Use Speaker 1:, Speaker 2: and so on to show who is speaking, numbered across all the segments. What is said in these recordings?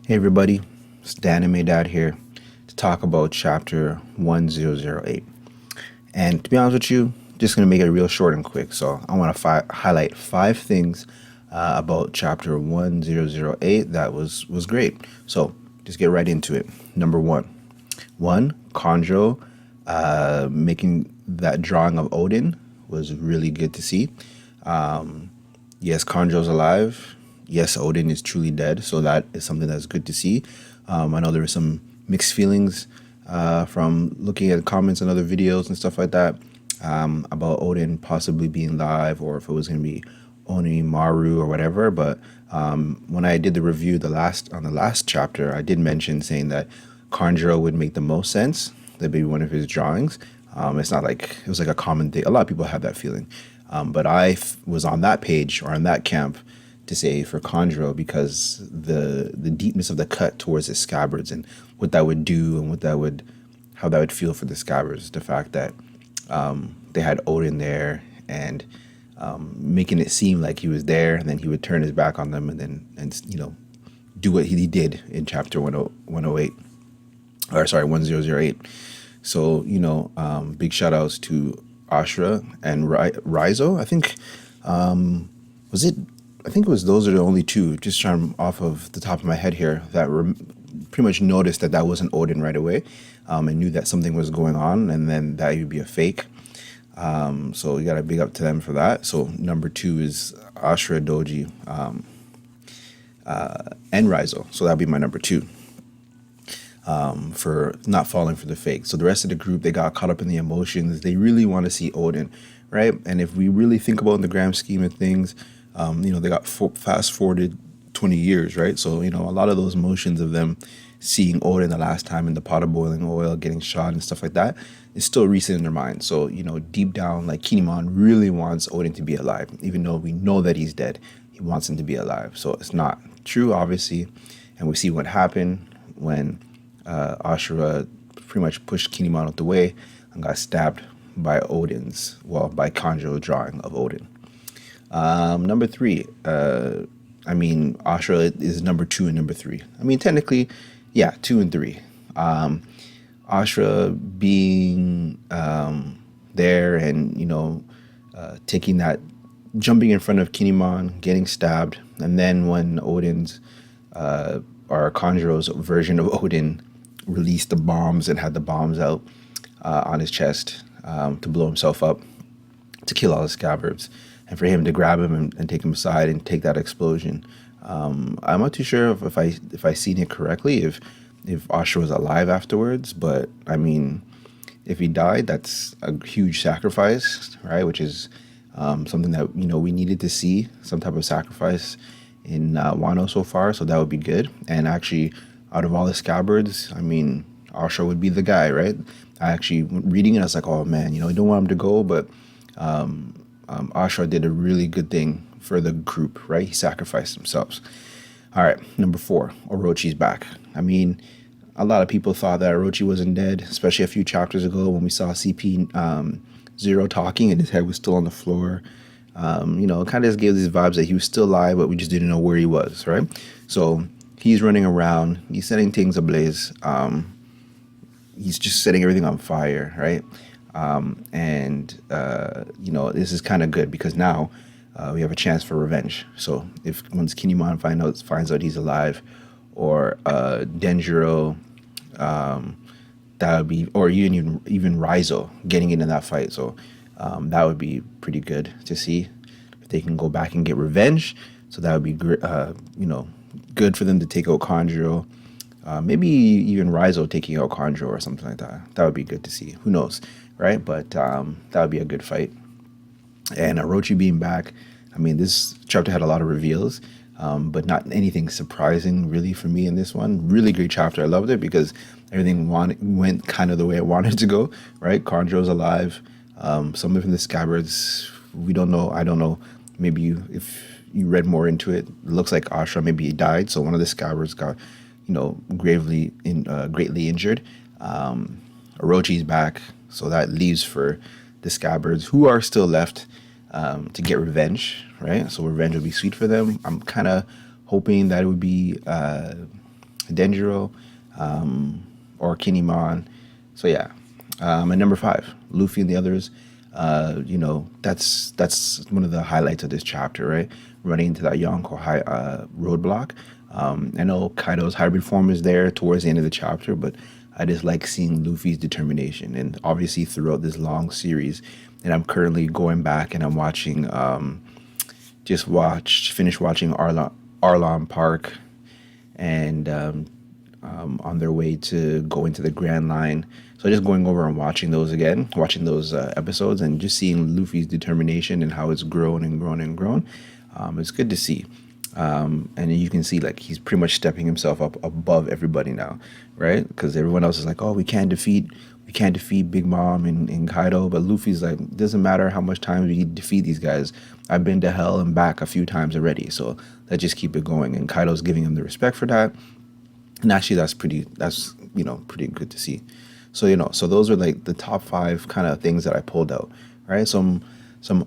Speaker 1: Hey everybody, it's the Anime Dad here to talk about chapter 1008. And to be honest with you, just going to make it real short and quick. So I want to highlight five things about chapter 1008 that was great. So just get right into it. Number one, Kanjuro making that drawing of Oden was really good to see. Yes, Kanjo's alive. Yes, Odin is truly dead. So that is something that's good to see. I know there were some mixed feelings from looking at comments and other videos and stuff like that about Odin possibly being live or if it was going to be Oni Maru or whatever. But when I did the review on the last chapter, I did mention saying that Kanjuro would make the most sense. That'd be one of his drawings. It's not like it was like a common thing. A lot of people have that feeling. But was on that page or on that camp to say for Kanjuro because the deepness of the cut towards the scabbards and what that would do and how that would feel for the scabbards. The fact that they had Odin there and making it seem like he was there, and then he would turn his back on them and do what he did in chapter 108 or sorry 1008. So big shout outs to Ashura and Rizo. I think was it. I think it was those are the only two. Just trying off of the top of my head here that pretty much noticed that wasn't Odin right away, and knew that something was going on, and then that would be a fake. So you got to big up to them for that. So number two is Ashura Doji and Rizo. So that'd be my number two. For not falling for the fake. So the rest of the group, they got caught up in the emotions. They really want to see Odin, right? And if we really think about in the grand scheme of things, they got fast forwarded 20 years, right? So, a lot of those emotions of them seeing Odin the last time in the pot of boiling oil, getting shot and stuff like that is still recent in their mind. So, deep down, like Kinemon really wants Odin to be alive, even though we know that he's dead. He wants him to be alive. So it's not true, obviously. And we see what happened when Ashura pretty much pushed Kinemon out the way and got stabbed by by Kanjo's drawing of Odin. Number three, Ashura is number two and number three. Technically, yeah, two and three. Ashura being there and, taking that, jumping in front of Kinemon, getting stabbed, and then when Odin's, or Kanjuro's version of Odin released the bombs and had the bombs out on his chest to blow himself up, to kill all the scabbards, and for him to grab him and take him aside and take that explosion. I'm not too sure if I seen it correctly, if Ashura was alive afterwards, but if he died, that's a huge sacrifice, right? Which is something that we needed to see, some type of sacrifice in Wano so far, so that would be good. And actually, out of all the scabbards, Ashura would be the guy, right? I actually reading it, I was like, oh man, I don't want him to go, but Ashura did a really good thing for the group, right? He sacrificed himself. All right, number four, Orochi's back. A lot of people thought that Orochi wasn't dead, especially a few chapters ago when we saw CP Zero talking and his head was still on the floor. It kind of just gave these vibes that he was still alive, but we just didn't know where he was, right? So he's running around, he's setting things ablaze. He's just setting everything on fire, right? This is kind of good because now we have a chance for revenge. So if once Kinemon finds out he's alive, or Denjiro, that would be, or even Rizo getting into that fight. So that would be pretty good to see if they can go back and get revenge. So that would be great, good for them to take out Kanjuro. Maybe even Rizo taking out Kanjuro or something like that. That would be good to see. Who knows, right? But that would be a good fight. And Orochi being back, this chapter had a lot of reveals, but not anything surprising really for me in this one. Really great chapter. I loved it because everything went kind of the way I wanted it to go, right? Kanjuro's alive. Some of the scabbards, we don't know. I don't know. Maybe if you read more into it, it looks like Ashura maybe he died. So one of the scabbards got, greatly injured. Orochi's back. So that leaves for the scabbards who are still left to get revenge, right? So revenge will be sweet for them. I'm kind of hoping that it would be Denjiro, or Kinemon. So yeah, and number five, Luffy and the others. That's one of the highlights of this chapter, right? Running into that Yonko high roadblock. I know Kaido's hybrid form is there towards the end of the chapter, but I just like seeing Luffy's determination, and obviously throughout this long series. And I'm currently going back and I'm watching, finished watching Arlong Park, and on their way to go into the Grand Line. So just going over and watching those again, watching those episodes, and just seeing Luffy's determination and how it's grown and grown and grown. It's good to see. And you can see like he's pretty much stepping himself up above everybody now, right? Because everyone else is like, oh, we can't defeat Big Mom and Kaido, but Luffy's like, doesn't matter how much time we defeat these guys. I've been to hell and back a few times already, so let's just keep it going. And Kaido's giving him the respect for that. And actually, that's pretty good to see. So so those are like the top five kind of things that I pulled out, right? Some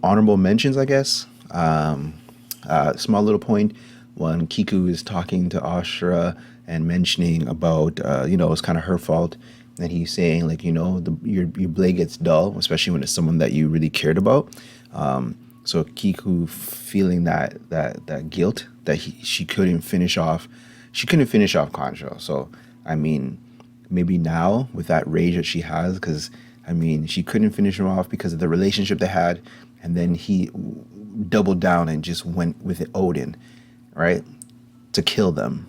Speaker 1: honorable mentions, I guess. Small little point when Kiku is talking to Ashura and mentioning about it's kind of her fault, and he's saying like your blade gets dull, especially when it's someone that you really cared about. So Kiku feeling that guilt that she couldn't finish off Kanjuro. So I mean, maybe now with that rage that she has, because I mean she couldn't finish him off because of the relationship they had, and then he doubled down and just went with Oden, right, to kill them,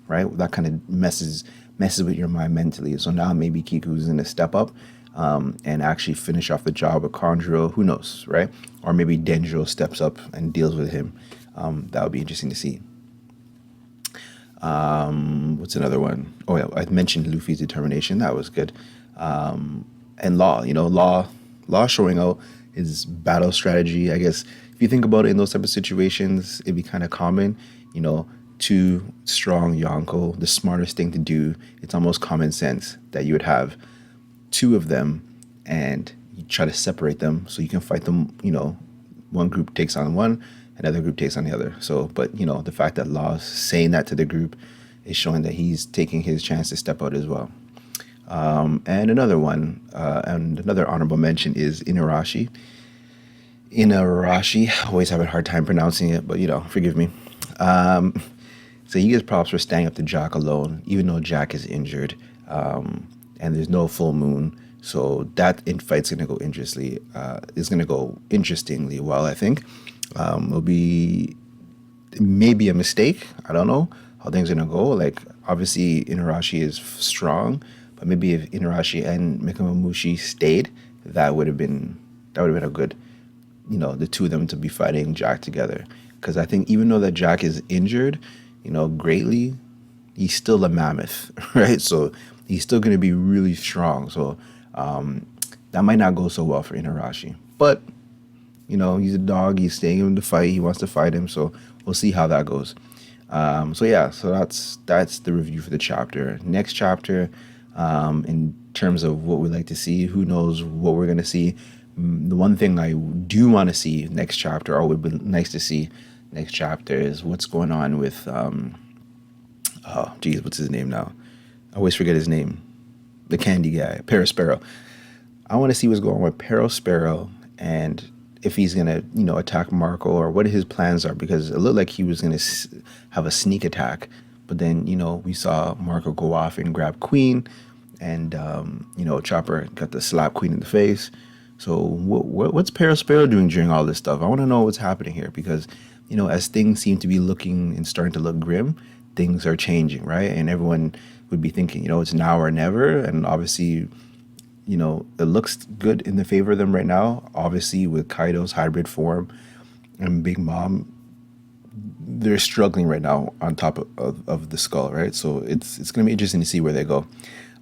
Speaker 1: right? That kind of messes with your mind mentally. So now maybe Kiku's gonna step up, and actually finish off the job with Kanjuro. Who knows, right? Or maybe Denjiro steps up and deals with him. That would be interesting to see. What's another one? Oh yeah, I mentioned Luffy's determination. That was good. And Law showing out his battle strategy. I guess if you think about it in those type of situations, it'd be kind of common. Two strong Yonko, the smartest thing to do. It's almost common sense that you would have two of them, and you try to separate them so you can fight them. One group takes on one, another group takes on the other. So, but the fact that Law's saying that to the group is showing that he's taking his chance to step out as well. And another one, and another honorable mention is Inurashi. I always have a hard time pronouncing it, but forgive me. So he gets props for standing up to Jack alone, even though Jack is injured, and there's no full moon. So that fight's gonna go interestingly. Is gonna go interestingly well, I think. It'll be maybe a mistake. I don't know how things are gonna go. Like obviously Inurashi is strong, but maybe if Inurashi and Mikamushi stayed, that would have been a good, the two of them to be fighting Jack together. Because I think even though that Jack is injured, greatly, he's still a mammoth, right? So he's still going to be really strong. So that might not go so well for Inurashi. But, he's a dog. He's staying in the fight. He wants to fight him. So we'll see how that goes. So that's the review for the chapter. Next chapter, in terms of what we'd like to see, who knows what we're going to see. The one thing I do want to see next chapter, or would be nice to see next chapter, is what's going on with what's his name now? I always forget his name. The candy guy, Perospero. I want to see what's going on with Perospero, and if he's gonna attack Marco, or what his plans are, because it looked like he was gonna have a sneak attack, but then we saw Marco go off and grab Queen, and Chopper got the slap Queen in the face. So what's Perospero doing during all this stuff? I want to know what's happening here, because as things seem to be looking and starting to look grim, things are changing, right? And everyone would be thinking, it's now or never. And obviously, it looks good in the favor of them right now. Obviously, with Kaido's hybrid form and Big Mom, they're struggling right now on top of the skull, right? So it's going to be interesting to see where they go.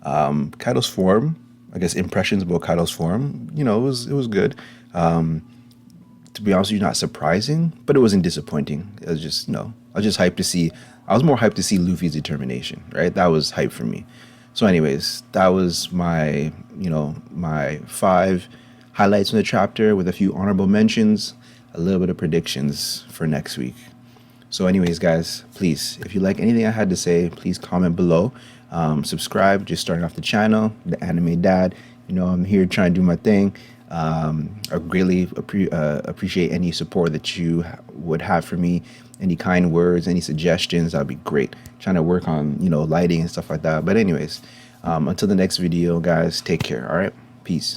Speaker 1: Kaido's form, I guess impressions about Kaido's form, it was good. To be honest with you, not surprising, but it wasn't disappointing. It was just, I was just hyped to see. I was more hyped to see Luffy's determination, right? That was hype for me. So, anyways, that was my, my 5 highlights from the chapter with a few honorable mentions, a little bit of predictions for next week. So anyways, guys, please, if you like anything I had to say, please comment below. Subscribe, just starting off the channel, the Anime Dad. You know, I'm here trying to do my thing. I greatly appreciate any support that you would have for me. Any kind words, any suggestions, that'd be great. Trying to work on, you know, lighting and stuff like that. But anyways, until the next video, guys, take care. All right, peace.